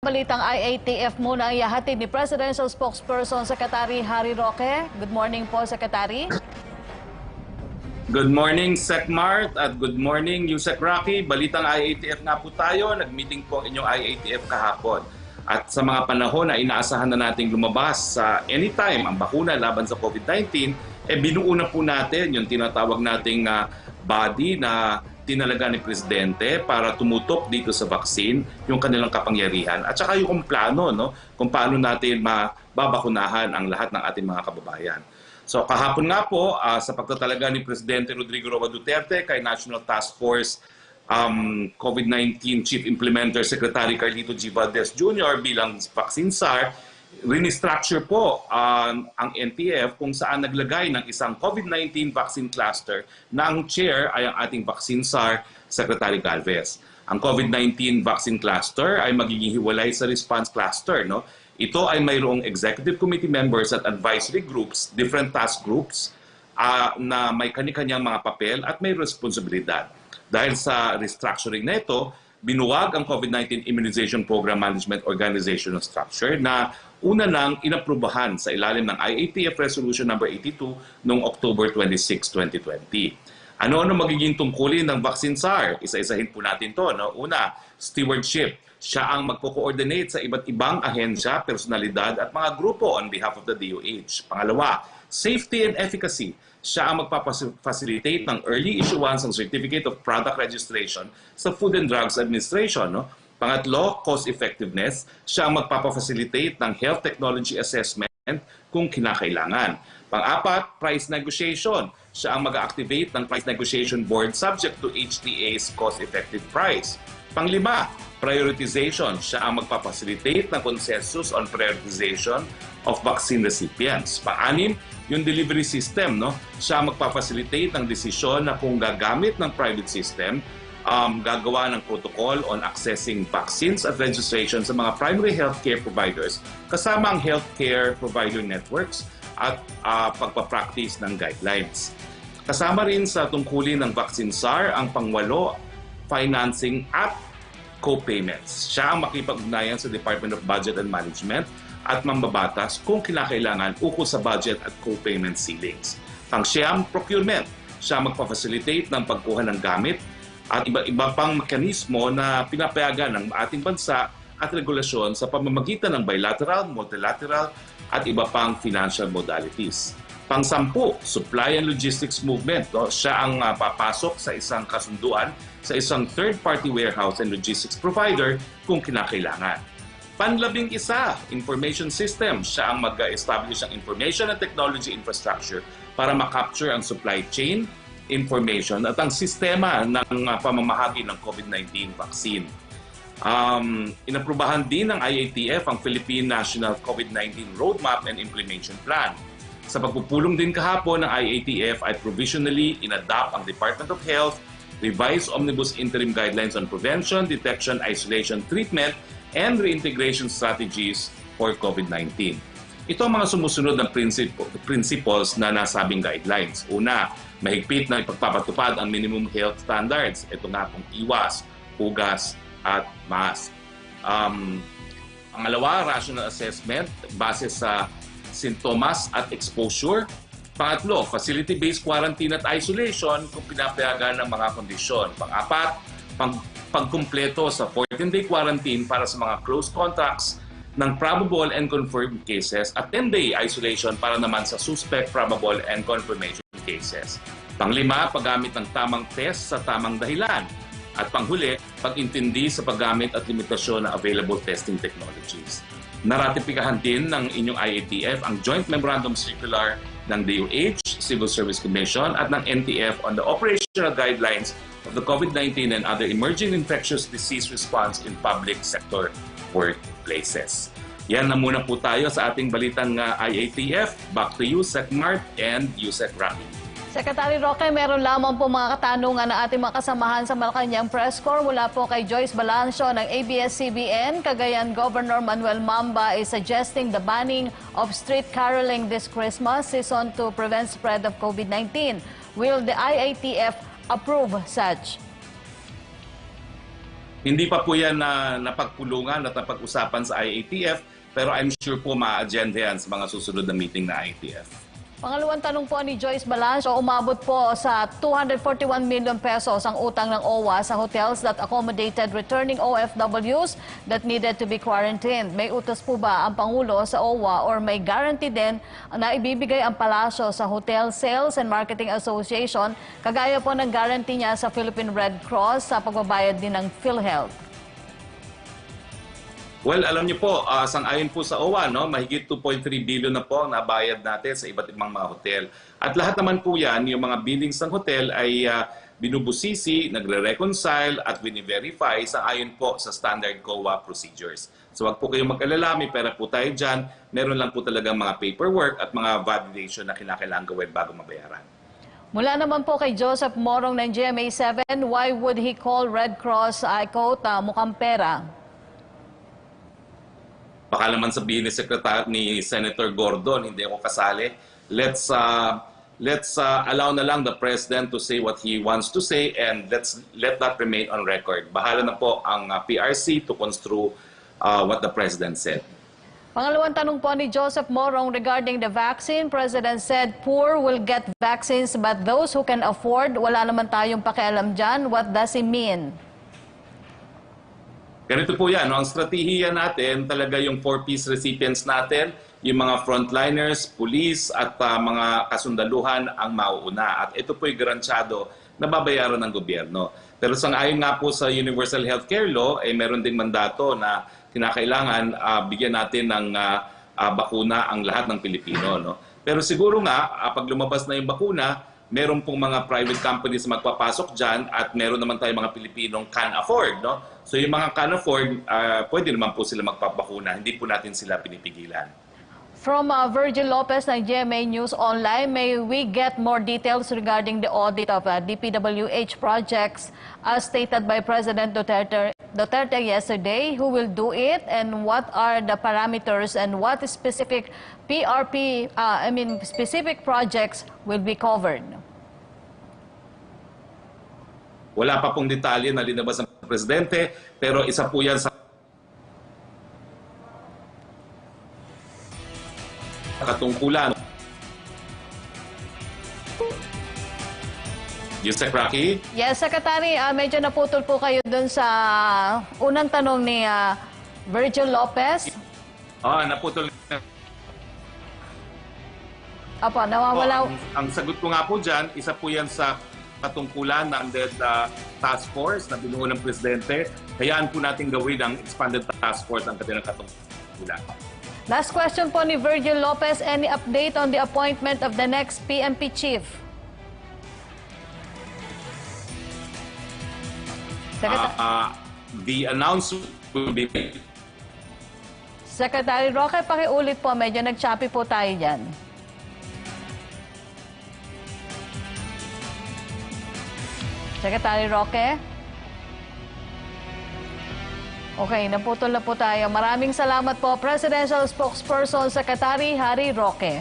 Balitang IATF muna ang ihahatid ni Presidential Spokesperson Secretary Harry Roque. Good morning po, Secretary. Good morning, Sec Mart, at good morning, Yusek Rocky. Balitang IATF nga po tayo. Nag-meeting po ang inyong IATF kahapon. At sa mga panahon na inaasahan na nating lumabas sa anytime ang bakuna laban sa COVID-19, binuo na po natin yung tinatawag nating body na tinalaga ni Presidente para tumutok dito sa vaccine, yung kanilang kapangyarihan. At saka yung plano, kung paano natin mababakunahan ang lahat ng ating mga kababayan. So kahapon nga po, sa pagtatalaga ni Presidente Rodrigo Roa Duterte kay National Task Force COVID-19 Chief Implementer Secretary Carlito G. Valdez Jr. bilang vaccine czar, rinistructure po ang NTF kung saan naglagay ng isang COVID-19 vaccine cluster na ang chair ay ang ating vaccine czar, Secretary Galvez. Ang COVID-19 vaccine cluster ay magiging hiwalay sa response cluster. Ito ay mayroong executive committee members at advisory groups, different task groups, na may kani-kanyang mga papel at may responsibilidad. Dahil sa restructuring na ito, binuwag ang COVID-19 Immunization Program Management Organizational Structure na una nang inaprubahan sa ilalim ng IATF Resolution No. 82 noong October 26, 2020. Ano-ano magiging tungkulin ng vaccine czar? Isa-isahin po natin to. Una, stewardship. Siya ang magko-coordinate sa iba't ibang ahensya, personalidad at mga grupo on behalf of the DOH. Pangalawa, safety and efficacy. Siya ang magpapacilitate ng early issuance ng Certificate of Product Registration sa Food and Drugs Administration. Pangatlo, cost effectiveness. Siya ang magpapacilitate ng health technology assessment kung kinakailangan. Pang-apat, price negotiation. Siya ang mag-activate ng price negotiation board subject to HTA's cost-effective price. Pang-lima, prioritization. Siya ang magpapacilitate ng consensus on prioritization of vaccine recipients. Pang-anim, yung delivery system. Siya ang magpapacilitate ng desisyon na kung gagamit ng private system, gagawa ng protocol on accessing vaccines at registration sa mga primary healthcare providers kasama ang healthcare provider networks at pagpapractice ng guidelines. Kasama rin sa tungkulin ng vaccine czar ang pangwalo, financing at co-payments. Siya ang makipag-ugnayan sa Department of Budget and Management at mambabatas kung kinakailangan ukol sa budget at co-payment ceilings. Pang-siyam, procurement. Siya magpa-facilitate ng pagkuha ng gamit at iba-iba pang mekanismo na pinapayagan ng ating bansa at regulasyon sa pamamagitan ng bilateral, multilateral at iba pang financial modalities. Pang-sampu, supply and logistics movement. Siya ang papasok sa isang kasunduan sa isang third-party warehouse and logistics provider kung kinakailangan. Panlabing-isa, information system. Siya ang mag-establish ng information and technology infrastructure para makapture ang supply chain information at ang sistema ng pamamahagi ng COVID-19 vaccine. Inaprubahan din ng IATF ang Philippine National COVID-19 Roadmap and Implementation Plan. Sa pagpupulong din kahapon ng IATF ay provisionally inadapt ang Department of Health revised Omnibus Interim Guidelines on Prevention, Detection, Isolation, Treatment, and Reintegration Strategies for COVID-19. Ito ang mga sumusunod ng principles na nasabing guidelines. Una, mahigpit na ipagpapatupad ang minimum health standards. Ito nga pong iwas, hugas, at mask. Pangalawa, rational assessment base sa sintomas at exposure. Pangatlo, facility-based quarantine at isolation kung pinapayagan ng mga kondisyon. Pang-apat, pagkumpleto sa 14-day quarantine para sa mga close contacts ng probable and confirmed cases at 10-day isolation para naman sa suspect, probable, and confirmation cases. Panglima, paggamit ng tamang test sa tamang dahilan. At panghuli, pag-intindi sa paggamit at limitasyon ng available testing technologies. Naratipikahan din ng inyong IATF ang Joint Memorandum Circular ng DOH, Civil Service Commission at ng NTF on the operational guidelines of the COVID-19 and other emerging infectious disease response in public sector workplaces. Yan na muna po tayo sa ating balitang IATF. Back to you, Sec Mart and Yusek Rocky. Secretary Roque, meron lamang po mga katanungan ng ating mga kasamahan sa Malacanang Press Corps mula po kay Joyce Balancio ng ABS-CBN. Cagayan Governor Manuel Mamba is suggesting the banning of street caroling this Christmas season to prevent spread of COVID-19. Will the IATF approve such? Hindi pa po yan na napagpulungan at napag-usapan sa IATF, pero I'm sure po ma-agenda yan sa mga susunod na meeting na IATF. Pangalawang tanong po ni Joyce Balancio, umabot po sa 241 million pesos ang utang ng OWA sa hotels that accommodated returning OFWs that needed to be quarantined. May utos po ba ang Pangulo sa OWA or may guarantee din na ibibigay ang palasyo sa Hotel Sales and Marketing Association kagaya po ng guarantee niya sa Philippine Red Cross sa pagbabayad din ng PhilHealth? Well, alam niyo po, sang-ayon po sa OWA, no, mahigit 2.3 billion na po ang nabayad natin sa iba't ibang mga hotel. At lahat naman po yan, yung mga billings ng hotel ay binubusisi, nagre-reconcile at wini-verify sang-ayon po sa standard COA procedures. So wag po kayong mag-alala, may pera po tayo dyan. Meron lang po talagang mga paperwork at mga validation na kinakailangan gawin bago mabayaran. Mula naman po kay Joseph Morong ng GMA7, why would he call Red Cross, I quote, mukhang pera? Baka naman sabihin ni Senator Gordon, hindi ako kasali. Let's allow na lang the President to say what he wants to say and let that remain on record. Bahala na po ang PRC to construe what the President said. Pangalawang tanong po ni Joseph Morong regarding the vaccine. President said poor will get vaccines but those who can afford, wala naman tayong pakialam dyan. What does he mean? Ganito po yan, no? Ang strategiya natin, talaga yung 4-piece recipients natin, yung mga frontliners, police at mga kasundaluhan ang mauuna. At ito po'y garantyado na babayaran ng gobyerno. Pero sang-ayon nga po sa Universal Healthcare Law, meron ding mandato na kinakailangan bigyan natin ng bakuna ang lahat ng Pilipino. No? Pero siguro nga, pag lumabas na yung bakuna, meron pong mga private companies magpapasok dyan at meron naman tayong mga Pilipinong can afford. No? So yung mga can afford, pwede naman po sila magpapakuna. Hindi po natin sila pinipigilan. From Virgil Lopez ng GMA News Online, may we get more details regarding the audit of DPWH projects as stated by President Duterte yesterday? Who will do it and what are the parameters and what specific specific projects will be covered? Wala pa pong detalye na linabas ng Presidente, pero isa po yan sa katungkulan. Yusek Rocky? Yes, Secretary, medyo naputol po kayo dun sa unang tanong ni Virgil Lopez. Naputol. Apo, nawawala. Ang sagot ko nga po dyan, isa po yan sa katungkulan ng task force na binuo ng Presidente. Hayaan po natin gawin ang expanded task force ang kanilang katungkulan. Last question po ni Virgil Lopez. Any update on the appointment of the next PNP chief? The announcement will be made. Secretary Roque, pakiulit po. Medyo nag-choppy po tayo dyan. Secretary Roque? Okay, naputol na po tayo. Maraming salamat po, Presidential Spokesperson Secretary Harry Roque.